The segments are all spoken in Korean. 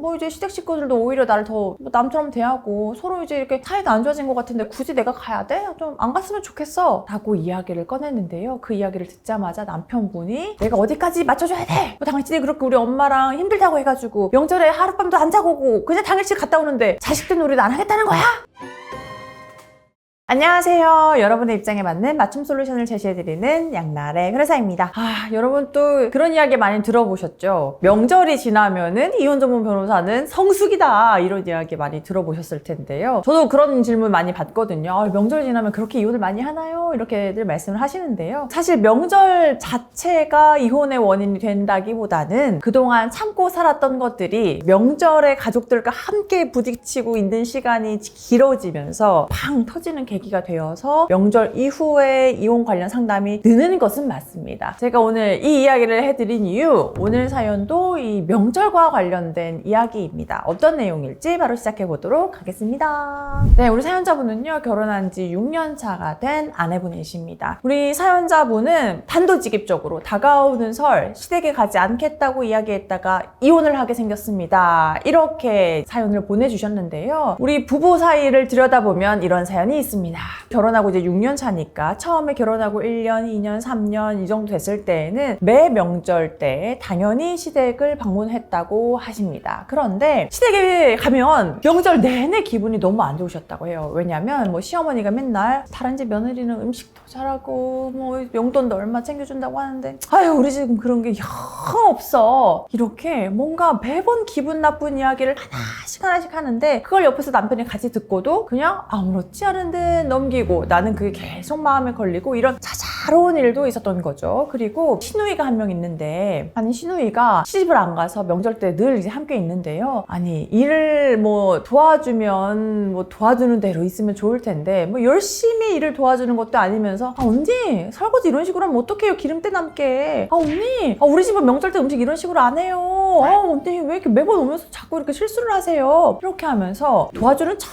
뭐 이제 시댁 식구들도 오히려 나를 더 남처럼 대하고 서로 이제 이렇게 사이도 안 좋아진 것 같은데 굳이 내가 가야 돼? 좀 안 갔으면 좋겠어 라고 이야기를 꺼냈는데요. 그 이야기를 듣자마자 남편분이 내가 어디까지 맞춰줘야 돼? 뭐 당신이 그렇게 우리 엄마랑 힘들다고 해가지고 명절에 하룻밤도 안 자고 오고 그냥 당일치 갔다 오는데 자식들 놀이도 안 하겠다는 거야? 안녕하세요. 여러분의 입장에 맞는 맞춤 솔루션을 제시해드리는 양날의 변호사입니다. 여러분 또 그런 이야기 많이 들어보셨죠? 명절이 지나면은 이혼 전문 변호사는 성숙이다 이런 이야기 많이 들어보셨을 텐데요. 저도 그런 질문 많이 받거든요. 명절 지나면 그렇게 이혼을 많이 하나요? 이렇게들 말씀을 하시는데요. 사실 명절 자체가 이혼의 원인이 된다기보다는 그동안 참고 살았던 것들이 명절에 가족들과 함께 부딪히고 있는 시간이 길어지면서 팡 터지는 계기가 되어서 명절 이후에 이혼 관련 상담이 느는 것은 맞습니다. 제가 오늘 이 이야기를 해드린 이유, 오늘 사연도 이 명절과 관련된 이야기입니다. 어떤 내용일지 바로 시작해 보도록 하겠습니다. 네, 우리 사연자분은요, 결혼한 지 6년 차가 된 아내분이십니다. 우리 사연자분은 단도직입적으로 다가오는 설 시댁에 가지 않겠다고 이야기했다가 이혼을 하게 생겼습니다. 이렇게 사연을 보내주셨는데요. 우리 부부 사이를 들여다보면 이런 사연이 있습니다. 결혼하고 이제 6년 차니까 처음에 결혼하고 1년, 2년, 3년 이 정도 됐을 때에는 매 명절 때 당연히 시댁을 방문했다고 하십니다. 그런데 시댁에 가면 명절 내내 기분이 너무 안 좋으셨다고 해요. 왜냐면 뭐 시어머니가 맨날 다른 집 며느리는 음식도 잘하고 뭐 용돈도 얼마 챙겨준다고 하는데 아유 우리 집은 그런 게 영 없어. 이렇게 뭔가 매번 기분 나쁜 이야기를 하나씩 하는데 그걸 옆에서 남편이 같이 듣고도 그냥 아무렇지 않은데 넘기고 나는 그게 계속 마음에 걸리고 이런 자잘한 일도 있었던 거죠. 그리고 시누이가 한 명 있는데 아니 시누이가 시집을 안 가서 명절 때 늘 이제 함께 있는데요. 아니 일을 뭐 도와주면 뭐 도와주는 대로 있으면 좋을 텐데 뭐 열심히 일을 도와주는 것도 아니면서 언니 설거지 이런 식으로 하면 어떡해요 기름때 남게 언니 우리 집은 명절 때 음식 이런 식으로 안 해요 언니 왜 이렇게 매번 오면서 자꾸 이렇게 실수를 하세요 이렇게 하면서 도와주는 척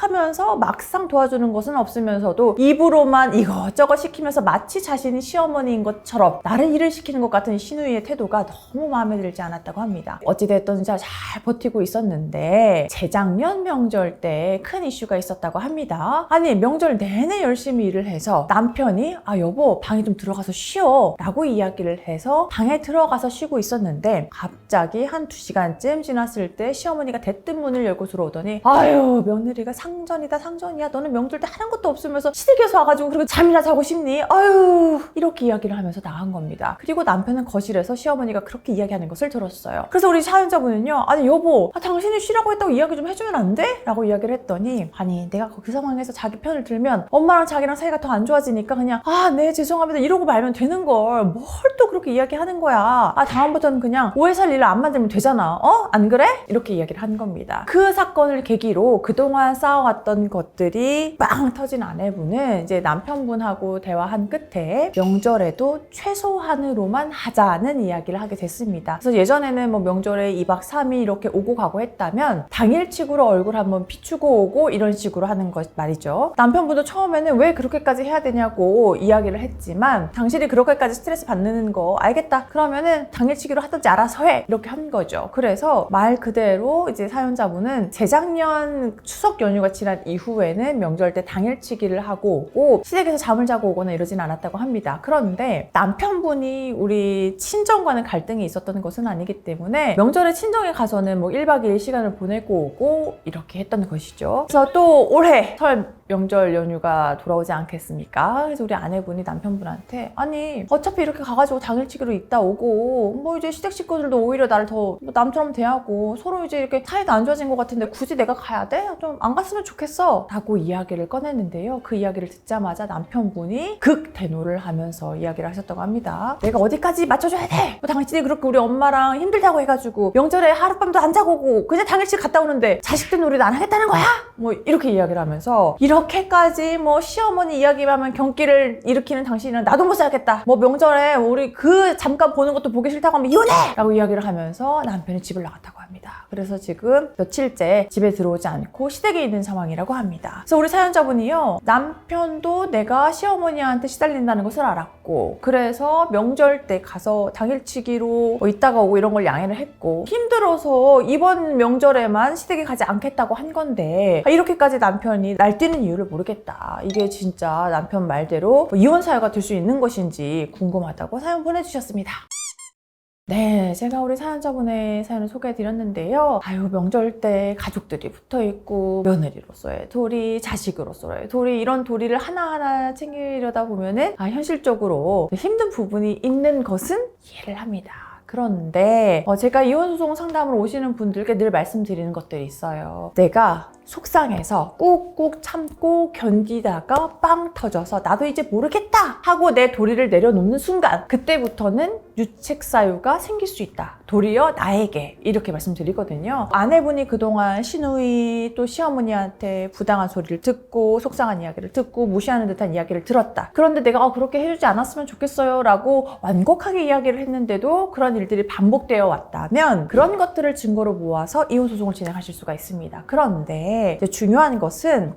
하면서 막상 도와주는 것은 없으면서도 입으로만 이것저것 시키면서 마치 자신이 시어머니인 것처럼 나를 일을 시키는 것 같은 시누이의 태도가 너무 마음에 들지 않았다고 합니다. 어찌됐든 잘 버티고 있었는데 재작년 명절 때 큰 이슈가 있었다고 합니다. 아니 명절 내내 열심히 일을 해서 남편이 여보 방에 좀 들어가서 쉬어 라고 이야기를 해서 방에 들어가서 쉬고 있었는데 갑자기 한 2시간쯤 지났을 때 시어머니가 대뜸 문을 열고 들어오더니 아유 며느리가 상전이야 너는 명절 때 하는 것도 없으면서 시댁에서 와가지고 그리고 잠이나 자고 싶니? 아유 이렇게 이야기를 하면서 나간 겁니다. 그리고 남편은 거실에서 시어머니가 그렇게 이야기하는 것을 들었어요. 그래서 우리 사연자분은요 아니 여보 당신이 쉬라고 했다고 이야기 좀 해주면 안 돼? 라고 이야기를 했더니 아니 내가 그 상황에서 자기 편을 들면 엄마랑 자기랑 사이가 더 안 좋아지니까 그냥 네 죄송합니다 이러고 말면 되는 걸 뭘 또 그렇게 이야기하는 거야. 다음부터는 그냥 오해 살 일을 안 만들면 되잖아. 안 그래? 이렇게 이야기를 한 겁니다. 그 사건을 계기로 그동안 쌓아왔던 것들이 빵 터진 아내분은 이제 남편분하고 대화한 끝에 명절에도 최소한으로만 하자는 이야기를 하게 됐습니다. 그래서 예전에는 뭐 명절에 2박 3일 이렇게 오고 가고 했다면 당일치구로 얼굴 한번 비추고 오고 이런 식으로 하는 것 말이죠. 남편분도 처음에는 왜 그렇게까지 해야 되냐고 이야기를 했지만 당신이 그렇게까지 스트레스 받는 거 알겠다. 그러면은 당일치기로 하든지 알아서 해. 이렇게 한 거죠. 그래서 말 그대로 이제 사연자분은 재작년 추석 연휴가 지난 이후에는 명절 때 당일치기를 하고 오고 시댁에서 잠을 자고 오거나 이러진 않았다고 합니다. 그런데 남편분이 우리 친정과는 갈등이 있었던 것은 아니기 때문에 명절에 친정에 가서는 뭐 1박 2일 시간을 보내고 오고 이렇게 했던 것이죠. 그래서 또 올해 설 명절 연휴가 돌아오지 않겠습니까? 그래서 우리 아내분이 남편분한테 아니 어차피 이렇게 가가지고 당일치기로 있다 오고 뭐 이제 시댁 식구들도 오히려 나를 더 남처럼 대하고 서로 이제 이렇게 사이도 안 좋아진 것 같은데 굳이 내가 가야 돼? 좀 안 갔으면 좋겠어 라고 이야기를 꺼냈는데요. 그 이야기를 듣자마자 남편분이 극대노를 하면서 이야기를 하셨다고 합니다. 내가 어디까지 맞춰줘야 돼? 뭐 당신이 그렇게 우리 엄마랑 힘들다고 해가지고 명절에 하룻밤도 안 자고 오고 그냥 당일치 갔다 오는데 자식들 놀이도 안 하겠다는 거야? 뭐 이렇게 이야기를 하면서 이렇게까지 뭐 시어머니 이야기만 하면 경기를 일으키는 당신이랑 나도 못 살겠다. 뭐 명절에 우리 그 잠깐 보는 것도 보기 싫다고 하면 이혼해! 라고 이야기를 하면서 남편이 집을 나갔다고 합니다. 그래서 지금 며칠째 집에 들어오지 않고 시댁에 있는 상황이라고 합니다. 그래서 우리 사연자분이요 남편도 내가 시어머니한테 시달린다는 것을 알았고 왔고, 그래서 명절 때 가서 당일치기로 있다가 오고 이런 걸 양해를 했고, 힘들어서 이번 명절에만 시댁에 가지 않겠다고 한 건데 이렇게까지 남편이 날뛰는 이유를 모르겠다. 이게 진짜 남편 말대로 이혼 사유가 될 수 있는 것인지 궁금하다고 사연 보내주셨습니다. 네, 제가 우리 사연자분의 사연을 소개해드렸는데요. 아유, 명절 때 가족들이 붙어있고, 며느리로서의 도리, 자식으로서의 도리, 이런 도리를 하나하나 챙기려다 보면은, 현실적으로 힘든 부분이 있는 것은 이해를 합니다. 그런데 제가 이혼소송 상담을 오시는 분들께 늘 말씀드리는 것들이 있어요. 내가 속상해서 꾹꾹 참고 견디다가 빵 터져서 나도 이제 모르겠다 하고 내 도리를 내려놓는 순간, 그때부터는 유책 사유가 생길 수 있다. 도리어 나에게, 이렇게 말씀드리거든요. 아내분이 그동안 시누이 또 시어머니한테 부당한 소리를 듣고 속상한 이야기를 듣고 무시하는 듯한 이야기를 들었다. 그런데 내가 그렇게 해주지 않았으면 좋겠어요 라고 완곡하게 이야기를 했는데도 그런 일들이 반복되어 왔다면, 그런 것들을 증거로 모아서 이혼소송을 진행하실 수가 있습니다. 그런데 이제 중요한 것은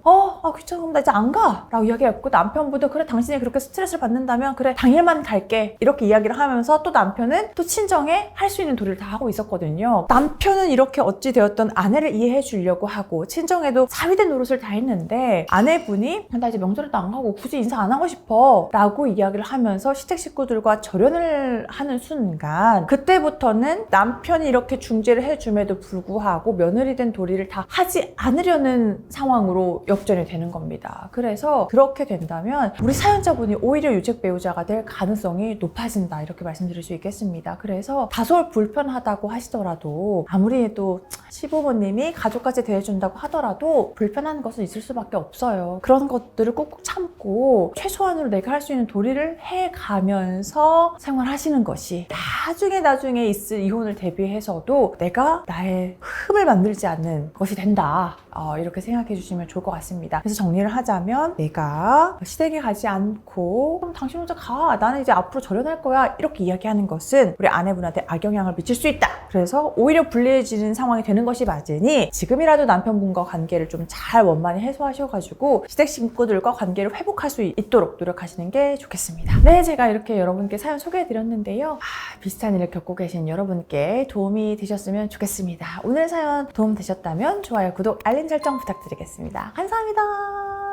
귀찮아, 나 이제 안 가 라고 이야기했고, 남편분도 그래, 당신이 그렇게 스트레스를 받는다면 그래, 당일만 갈게, 이렇게 이야기를 하면서 또 남편은 또 친정에 할 수 있는 도리를 다 하고 있었거든요. 남편은 이렇게 어찌 되었던 아내를 이해해 주려고 하고 친정에도 사위된 노릇을 다 했는데, 아내분이 나 이제 명절에도 안 가고 굳이 인사 안 하고 싶어 라고 이야기를 하면서 시댁 식구들과 절연을 하는 순간, 그때부터는 남편이 이렇게 중재를 해줌에도 불구하고 며느리 된 도리를 다 하지 않으려는 상황으로 역전이 되는 겁니다. 그래서 그렇게 된다면 우리 사연자분이 오히려 유책 배우자가 될 가능성이 높아진다, 이렇게 말씀드릴 수 있겠습니다. 그래서 다소 불편하다고 하시더라도, 아무리 또 시부모님이 가족까지 대해준다고 하더라도 불편한 것은 있을 수밖에 없어요. 그런 것들을 꾹꾹 참고 최소한으로 내가 할 수 있는 도리를 해가면서 생활하시는 것이 나중에 있을 이혼을 대비해서도 내가 나의 흠을 만들지 않는 것이 된다, 이렇게 생각해 주시면 좋을 것 같습니다. 그래서 정리를 하자면, 내가 시댁에 가지 않고 그럼 당신 혼자 가, 나는 이제 앞으로 절연할 거야, 이렇게 이야기하는 것은 우리 아내분한테 악영향을 미칠 수 있다. 그래서 오히려 불리해지는 상황이 되는 것이 맞으니 지금이라도 남편분과 관계를 좀 잘 원만히 해소하셔가지고 시댁 식구들과 관계를 회복할 수 있도록 노력하시는 게 좋겠습니다. 네, 제가 이렇게 여러분께 사연 소개해드렸는데요. 비슷한 일을 겪고 계신 여러분께 도움이 되셨으면 좋겠습니다. 오늘 사연 도움 되셨다면 좋아요, 구독, 알림 설정 부탁드리겠습니다. 감사합니다.